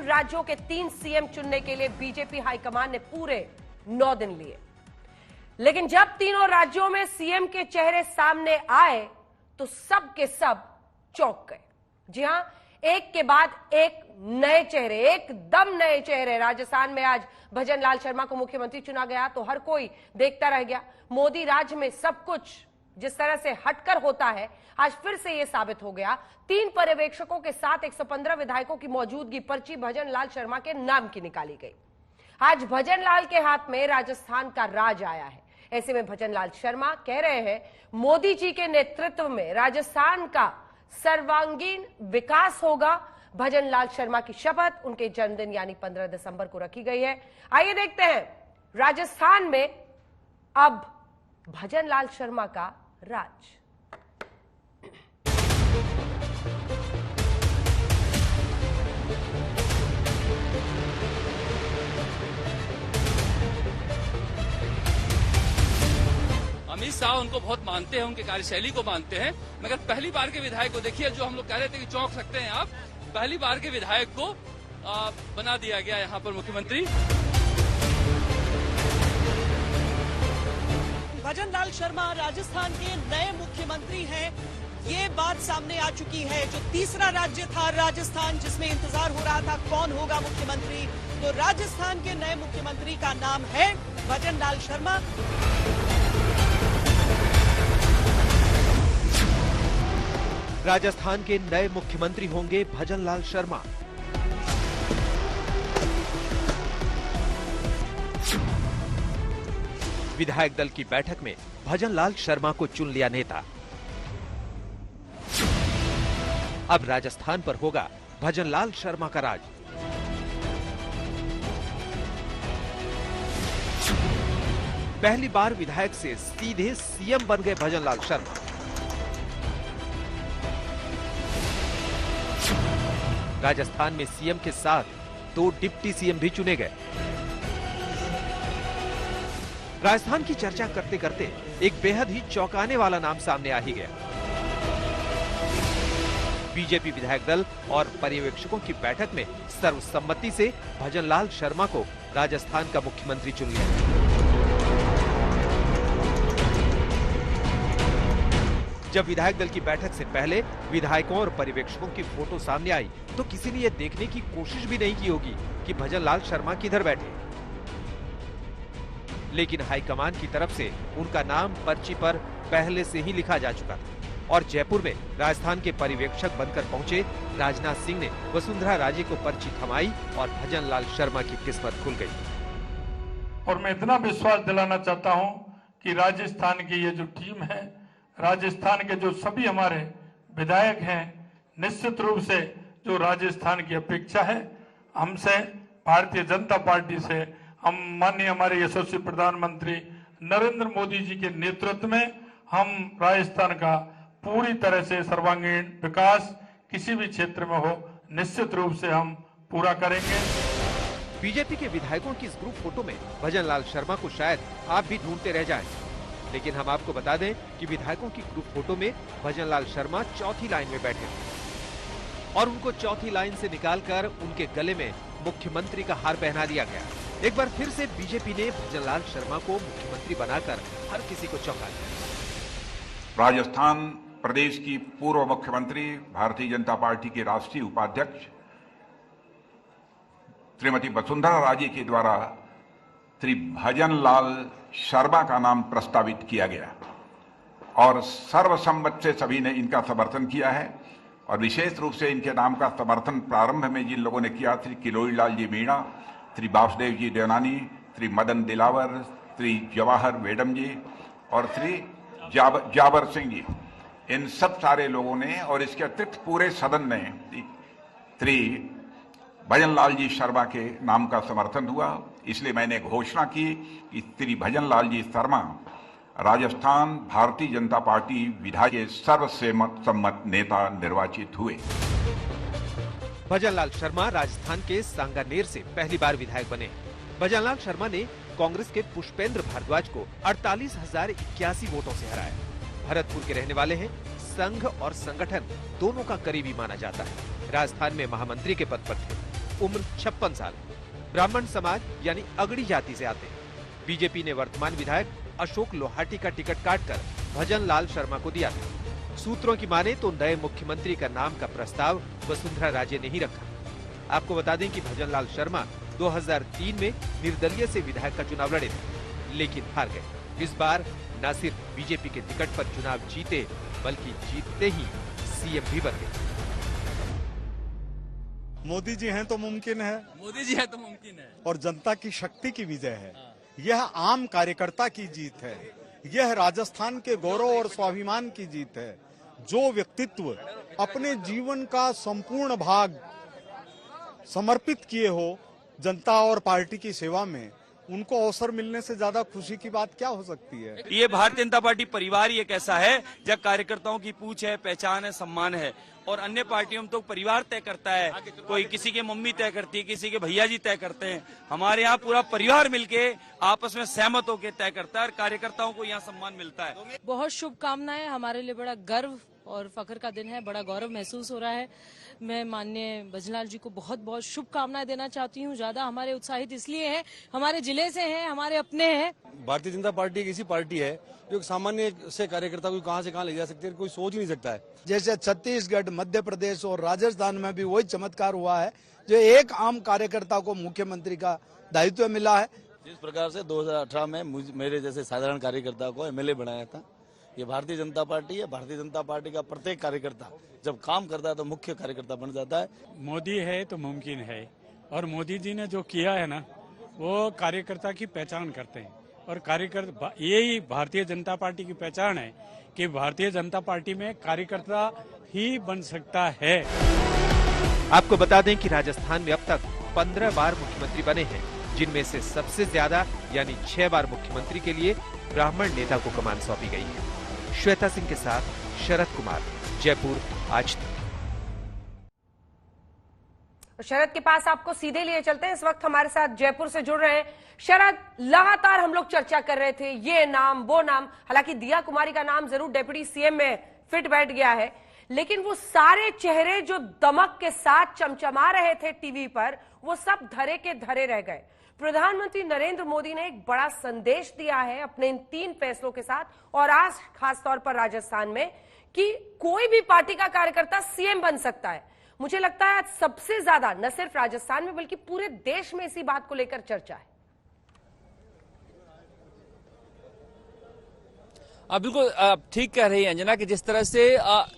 राज्यों के 3 सीएम चुनने के लिए बीजेपी हाईकमान ने पूरे 9 दिन लिए, लेकिन जब तीनों राज्यों में सीएम के चेहरे सामने आए तो सब के सब चौंक गए। जी हां, एक के बाद एक नए चेहरे, एकदम नए चेहरे। राजस्थान में आज भजन लाल शर्मा को मुख्यमंत्री चुना गया तो हर कोई देखता रह गया। मोदी राज में सब कुछ जिस तरह से हटकर होता है, आज फिर से यह साबित हो गया। 3 पर्यवेक्षकों के साथ 115 विधायकों की मौजूदगी पर्ची भजन लाल शर्मा के नाम की निकाली गई। आज भजन लाल के हाथ में राजस्थान का राज आया है। ऐसे में भजन लाल शर्मा कह रहे हैं, मोदी जी के नेतृत्व में राजस्थान का सर्वांगीण विकास होगा। भजन लाल शर्मा की शपथ उनके जन्मदिन यानी 15 दिसंबर को रखी गई है। आइए देखते हैं राजस्थान में अब भजन लाल शर्मा का राज। अमित शाह उनको बहुत मानते हैं, उनके कार्यशैली को मानते हैं, मगर पहली बार के विधायक को देखिए, जो हम लोग कह रहे थे कि चौंक सकते हैं आप, पहली बार के विधायक को बना दिया गया यहाँ पर मुख्यमंत्री। भजन लाल शर्मा राजस्थान के नए मुख्यमंत्री हैं, ये बात सामने आ चुकी है। जो तीसरा राज्य था राजस्थान, जिसमें इंतजार हो रहा था कौन होगा मुख्यमंत्री, तो राजस्थान के नए मुख्यमंत्री का नाम है भजन लाल शर्मा। राजस्थान के नए मुख्यमंत्री होंगे भजन लाल शर्मा। विधायक दल की बैठक में भजन लाल शर्मा को चुन लिया नेता। अब राजस्थान पर होगा भजन लाल शर्मा का राज। पहली बार विधायक से सीधे सीएम बन गए भजन लाल शर्मा। राजस्थान में सीएम के साथ 2 डिप्टी सीएम भी चुने गए। राजस्थान की चर्चा करते करते एक बेहद ही चौंकाने वाला नाम सामने आ ही गया। बीजेपी विधायक दल और पर्यवेक्षकों की बैठक में सर्वसम्मति से भजन लाल शर्मा को राजस्थान का मुख्यमंत्री चुन लिया। जब विधायक दल की बैठक से पहले विधायकों और पर्यवेक्षकों की फोटो सामने आई तो किसी ने यह देखने की कोशिश भी नहीं की होगी कि भजन लाल शर्मा किधर बैठे, लेकिन हाईकमान की तरफ से उनका नाम पर्ची पर पहले से ही लिखा जा चुका था और जयपुर में राजस्थान के पर्यवेक्षक बनकर पहुंचे राजनाथ सिंह ने वसुंधरा राजे को पर्ची थमाई और भजन लाल शर्मा की किस्मत खुल गई। और मैं इतना विश्वास दिलाना चाहता हूं कि राजस्थान की ये जो टीम है, राजस्थान के जो सभी हमारे विधायक हैं, निश्चित रूप से जो राजस्थान की अपेक्षा है हमसे, भारतीय जनता पार्टी से, हम माननीय हमारे यशस्वी प्रधानमंत्री नरेंद्र मोदी जी के नेतृत्व में हम राजस्थान का पूरी तरह से सर्वांगीण विकास किसी भी क्षेत्र में हो, निश्चित रूप से हम पूरा करेंगे। बीजेपी के विधायकों की इस ग्रुप फोटो में भजन लाल शर्मा को शायद आप भी ढूंढते रह जाएं, लेकिन हम आपको बता दें कि विधायकों की ग्रुप फोटो में भजन लाल शर्मा चौथी लाइन में बैठे और उनको चौथी लाइन से निकालकर उनके गले में मुख्यमंत्री का हार पहना दिया गया। एक बार फिर से बीजेपी ने भजन लाल शर्मा को मुख्यमंत्री बनाकर हर किसी को चौंका दिया। राजस्थान प्रदेश की पूर्व मुख्यमंत्री, भारतीय जनता पार्टी के राष्ट्रीय उपाध्यक्ष श्रीमती वसुंधरा राजे के द्वारा श्री भजन लाल शर्मा का नाम प्रस्तावित किया गया और सर्वसम्मत से सभी ने इनका समर्थन किया है। और विशेष रूप से इनके नाम का समर्थन प्रारंभ में जिन लोगों ने किया, श्री किरोड़ी लाल जी मीणा, श्री वासुदेव जी देवनानी, श्री मदन दिलावर, श्री जवाहर वेडम जी और श्री जाबर सिंह जी, इन सब सारे लोगों ने और इसके अतिरिक्त पूरे सदन ने श्री भजन लाल जी शर्मा के नाम का समर्थन हुआ। इसलिए मैंने घोषणा की कि श्री भजन लाल जी शर्मा राजस्थान भारतीय जनता पार्टी विधायक के सर्वसम्मत नेता निर्वाचित हुए। भजन लाल शर्मा राजस्थान के सांगानेर से पहली बार विधायक बने। भजन लाल शर्मा ने कांग्रेस के पुष्पेंद्र भारद्वाज को 48,081 वोटों से हराया। भरतपुर के रहने वाले हैं, संघ और संगठन दोनों का करीबी माना जाता है। राजस्थान में महामंत्री के पद पर थे। उम्र 56 साल है। ब्राह्मण समाज यानी अगड़ी जाति से आते हैं। बीजेपी ने वर्तमान विधायक अशोक लोहाटी का टिकट काटकर भजन लाल शर्मा को दिया था। सूत्रों की माने तो नए मुख्यमंत्री का नाम का प्रस्ताव वसुंधरा राजे ने ही रखा। आपको बता दें कि भजन लाल शर्मा 2003 में निर्दलीय से विधायक का चुनाव लड़े थे, लेकिन हार गए। इस बार न सिर्फ बीजेपी के टिकट पर चुनाव जीते, बल्कि जीतते ही सीएम भी बन गए। मोदी जी हैं तो मुमकिन है, मोदी जी है तो मुमकिन है, और जनता की शक्ति की विजय है। यह आम कार्यकर्ता की जीत है। यह राजस्थान के गौरव और स्वाभिमान की जीत है। जो व्यक्तित्व अपने जीवन का संपूर्ण भाग समर्पित किए हो जनता और पार्टी की सेवा में, उनको अवसर मिलने से ज्यादा खुशी की बात क्या हो सकती है। ये भारतीय जनता पार्टी परिवार ही एक ऐसा है जब कार्यकर्ताओं की पूछ है, पहचान है, सम्मान है। और अन्य पार्टियों में तो परिवार तय करता है, कोई किसी के मम्मी तय करती है, किसी के भैया जी तय करते हैं। हमारे यहाँ पूरा परिवार मिलके आपस में सहमत होकर तय करता है और कार्यकर्ताओं को यहाँ सम्मान मिलता है। बहुत शुभकामनाएं। हमारे लिए बड़ा गर्व और फख्र का दिन है, बड़ा गौरव महसूस हो रहा है। मैं माननीय भजनलाल जी को बहुत बहुत शुभकामनाएं देना चाहती हूँ। ज्यादा हमारे उत्साहित इसलिए हैं, हमारे जिले से हैं, हमारे अपने हैं। भारतीय जनता पार्टी एक ऐसी पार्टी है जो सामान्य से कार्यकर्ता को कहां से कहां ले जा सकती है, कोई सोच ही नहीं सकता है। जैसे छत्तीसगढ़, मध्य प्रदेश और राजस्थान में भी वही चमत्कार हुआ है, जो एक आम कार्यकर्ता को मुख्यमंत्री का दायित्व मिला है। जिस प्रकार से 2018 में मेरे जैसे साधारण कार्यकर्ता को एमएलए बनाया था, ये भारतीय जनता पार्टी है। भारतीय जनता पार्टी का प्रत्येक कार्यकर्ता जब काम करता है तो मुख्य कार्यकर्ता बन जाता है। मोदी है तो मुमकिन है, और मोदी जी ने जो किया है ना, वो कार्यकर्ता की पहचान करते हैं। और कार्यकर्ता, यही भारतीय जनता पार्टी की पहचान है कि भारतीय जनता पार्टी में कार्यकर्ता ही बन सकता है। आपको बता दें कि राजस्थान में अब तक 15 बार मुख्यमंत्री बने हैं, जिनमें से सबसे ज्यादा यानी 6 बार मुख्यमंत्री के लिए ब्राह्मण नेता को कमान सौंपी गई है। श्वेता सिंह के साथ शरद कुमार, जयपुर, आज तक। शरद के पास आपको सीधे लिए चलते हैं। इस वक्त हमारे साथ जयपुर से जुड़ रहे हैं शरद। लगातार हम लोग चर्चा कर रहे थे, ये नाम वो नाम, हालांकि दिया कुमारी का नाम जरूर डेप्यूटी सीएम में फिट बैठ गया है, लेकिन वो सारे चेहरे जो दमक के साथ चमचमा रहे थे टीवी पर, वो सब धरे के धरे रह गए। प्रधानमंत्री नरेंद्र मोदी ने एक बड़ा संदेश दिया है अपने इन 3 फैसलों के साथ, और आज खासतौर पर राजस्थान में, कि कोई भी पार्टी का कार्यकर्ता सीएम बन सकता है। मुझे लगता है आज सबसे ज्यादा न सिर्फ राजस्थान में बल्कि पूरे देश में इसी बात को लेकर चर्चा है। बिल्कुल ठीक कह रही है अंजना कि जिस तरह से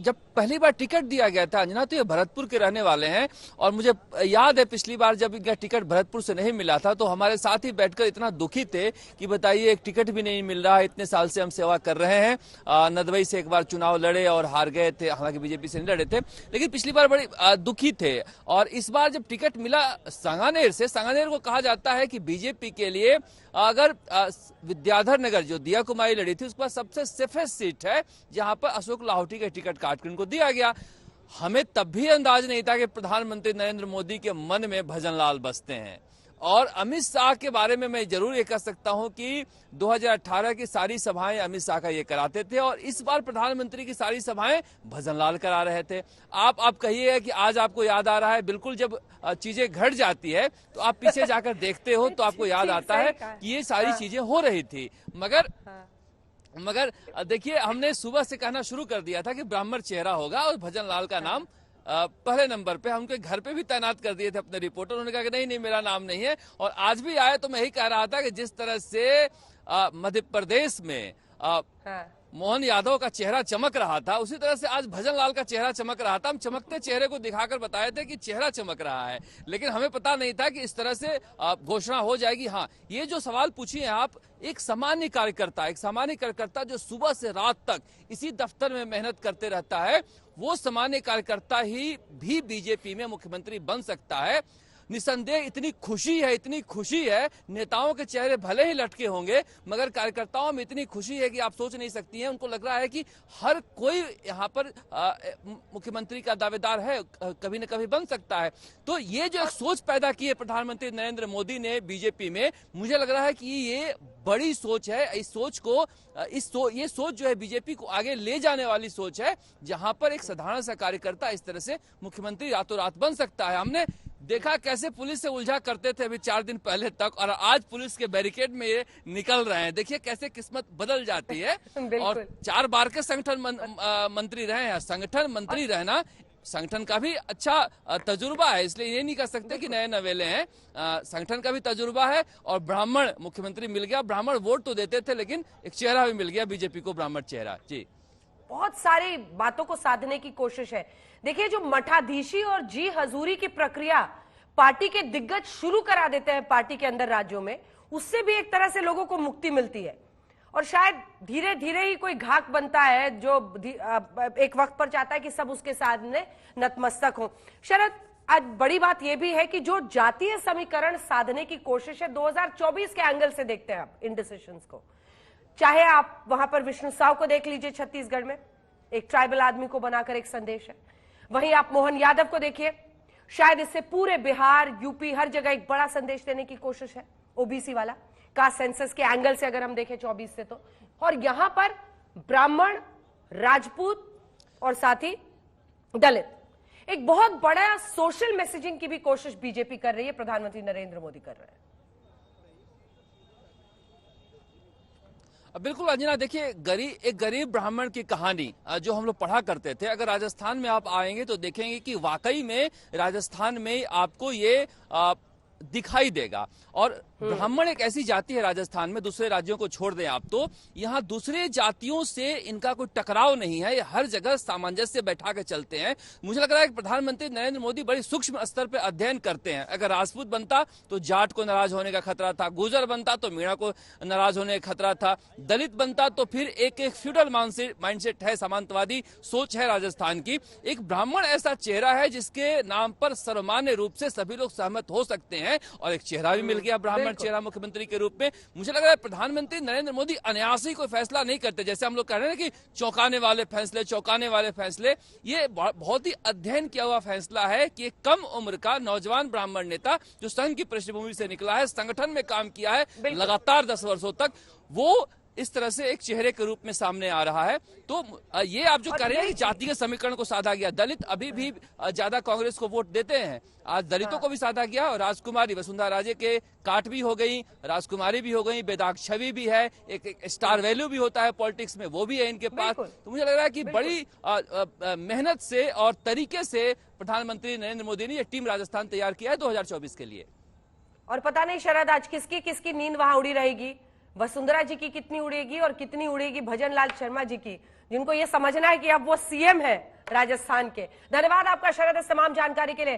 जब पहली बार टिकट दिया गया था अंजना, तो ये भरतपुर के रहने वाले हैं, और मुझे याद है पिछली बार जब इनका टिकट भरतपुर से नहीं मिला था तो हमारे साथ ही बैठकर इतना दुखी थे कि बताइए एक टिकट भी नहीं मिल रहा है, इतने साल से हम सेवा कर रहे हैं। नदवई से एक बार चुनाव लड़े और हार गए थे, हालांकि बीजेपी से नहीं लड़े थे, लेकिन पिछली बार बड़े दुखी थे। और इस बार जब टिकट मिला सांगानेर से, सांगानेर को कहा जाता है कि बीजेपी के लिए अगर विद्याधर नगर जो दिया कुमारी लड़ी थी उसके बाद सबसे सेफेस्ट सीट है, जहां पर अशोक लाहौटी के टिकट काटकर उनको दिया गया। हमें तब भी अंदाज नहीं था कि प्रधानमंत्री नरेंद्र मोदी के मन में भजनलाल बसते हैं। और अमित शाह के बारे में मैं जरूर ये कह सकता हूं कि 2018 की सारी सभाएं अमित शाह का ये कराते थे, और इस बार प्रधानमंत्री की सारी सभाएं भजनलाल करा रहे थे। आप कहिए कि आज आपको याद आ रहा है। बिल्कुल, जब चीजें घट जाती है तो आप पीछे जाकर देखते हो तो आपको याद आता है कि ये सारी चीजें हो रही थी। मगर देखिए, हमने सुबह से कहना शुरू कर दिया था कि ब्राह्मण चेहरा होगा और भजनलाल का नाम पहले नंबर पे। हम उनके घर पे भी तैनात कर दिए थे अपने रिपोर्टर, उन्होंने कहा कि नहीं मेरा नाम नहीं है। और आज भी आए तो मैं यही कह रहा था कि जिस तरह से मध्य प्रदेश में मोहन यादव का चेहरा चमक रहा था, उसी तरह से आज भजनलाल का चेहरा चमक रहा था। हम चमकते चेहरे को दिखाकर बताए थे कि चेहरा चमक रहा है, लेकिन हमें पता नहीं था कि इस तरह से घोषणा हो जाएगी। हाँ, ये जो सवाल पूछिए आप, एक सामान्य कार्यकर्ता जो सुबह से रात तक इसी दफ्तर में मेहनत करते रहता है, वो सामान्य कार्यकर्ता ही भी बीजेपी में मुख्यमंत्री बन सकता है। निसंदेह इतनी खुशी है। नेताओं के चेहरे भले ही लटके होंगे, मगर कार्यकर्ताओं में इतनी खुशी है कि आप सोच नहीं सकती हैं। उनको लग रहा है कि हर कोई यहाँ पर मुख्यमंत्री का दावेदार है, कभी न कभी बन सकता है। तो ये जो एक सोच पैदा की है प्रधानमंत्री नरेंद्र मोदी ने बीजेपी में, मुझे लग रहा है कि ये बड़ी सोच है। इस सोच को ये सोच जो है बीजेपी को आगे ले जाने वाली सोच है, जहां पर एक साधारण सा कार्यकर्ता इस तरह से मुख्यमंत्री रातों रात बन सकता है। हमने देखा कैसे पुलिस से उलझा करते थे अभी 4 दिन पहले तक, और आज पुलिस के बैरिकेड में ये निकल रहे हैं। देखिए कैसे किस्मत बदल जाती है। और 4 बार के संगठन मंत्री रहे हैं। संगठन मंत्री रहना संगठन का भी अच्छा तजुर्बा है, इसलिए ये नहीं कह सकते कि नए नवेले हैं। संगठन का भी तजुर्बा है और ब्राह्मण मुख्यमंत्री मिल गया। ब्राह्मण वोट तो देते थे, लेकिन एक चेहरा भी मिल गया बीजेपी को, ब्राह्मण चेहरा। जी, बहुत सारी बातों को साधने की कोशिश है। देखिए, जो मठाधीशी और जी हजूरी की प्रक्रिया पार्टी के दिग्गज शुरू करा देते हैं पार्टी के अंदर राज्यों में, उससे भी एक तरह से लोगों को मुक्ति मिलती है। और शायद धीरे धीरे ही कोई घाक बनता है जो एक वक्त पर चाहता है कि सब उसके सामने नतमस्तक हो। शरद, आज बड़ी बात यह भी है कि जो जातीय समीकरण साधने की कोशिश है 2024 के एंगल से देखते हैं आप इन डिसीजंस को। चाहे आप वहां पर विष्णु साव को देख लीजिए, छत्तीसगढ़ में एक ट्राइबल आदमी को बनाकर एक संदेश है। वहीं आप मोहन यादव को देखिए, शायद इससे पूरे बिहार, यूपी, हर जगह एक बड़ा संदेश देने की कोशिश है, ओबीसी वाला का सेंसस के एंगल से अगर हम देखें 24 से तो। और यहां पर ब्राह्मण, राजपूत और साथ ही दलित, एक बहुत बड़ा सोशल मैसेजिंग की भी कोशिश बीजेपी कर रही है, प्रधानमंत्री नरेंद्र मोदी कर रहे हैं। बिल्कुल अंजना, देखिए एक गरीब ब्राह्मण की कहानी जो हम लोग पढ़ा करते थे, अगर राजस्थान में आप आएंगे तो देखेंगे कि वाकई में राजस्थान में आपको ये दिखाई देगा। और ब्राह्मण एक ऐसी जाति है राजस्थान में, दूसरे राज्यों को छोड़ दें आप तो, यहाँ दूसरे जातियों से इनका कोई टकराव नहीं है। ये हर जगह सामंजस्य बैठा के चलते हैं। मुझे लग रहा है कि प्रधानमंत्री नरेंद्र मोदी बड़ी सूक्ष्म स्तर पर अध्ययन करते हैं। अगर राजपूत बनता तो जाट को नाराज होने का खतरा था, गुर्जर बनता तो मीणा को नाराज होने का खतरा था, दलित बनता तो फिर एक फ्यूडल माइंडसेट है, सामंतवादी सोच है राजस्थान की। एक ब्राह्मण ऐसा चेहरा है जिसके नाम पर सर्वमान्य रूप से सभी लोग सहमत हो सकते हैं, और एक चेहरा भी मिल गया, ब्राह्मण चेहरा मुख्यमंत्री के रूप में। मुझे लग रहा है प्रधानमंत्री नरेंद्र मोदी अनायास ही कोई फैसला नहीं करते, जैसे हम लोग कह रहे हैं कि चौंकाने वाले फैसले। ये बहुत ही अध्ययन किया हुआ फैसला है कि एक कम उम्र का नौजवान ब्राह्मण नेता जो संघ की पृष्ठभूमि से निकला है, संगठन में काम किया है लगातार 10 वर्षों तक, वो इस तरह से एक चेहरे के रूप में सामने आ रहा है। तो ये आप जो कह रहे हैं जातीय समीकरण को साधा गया, दलित अभी भी ज्यादा कांग्रेस को वोट देते हैं, आज दलितों को भी साधा गया। और राजकुमारी वसुंधरा राजे के काट भी हो गई, राजकुमारी भी हो गई, बेदाग छवि भी है, एक स्टार वैल्यू भी होता है पॉलिटिक्स में, वो भी है इनके पास। तो मुझे लग रहा है कि बड़ी मेहनत से और तरीके से प्रधानमंत्री नरेंद्र मोदी ने ये टीम राजस्थान तैयार किया है 2024 के लिए। और पता नहीं शरद, आज किसकी नींद वहां उड़ी रहेगी, वसुंधरा जी की कितनी उड़ेगी और कितनी उड़ेगी भजन लाल शर्मा जी की, जिनको ये समझना है कि अब वो सीएम है राजस्थान के। धन्यवाद आपका शरद इस तमाम जानकारी के लिए।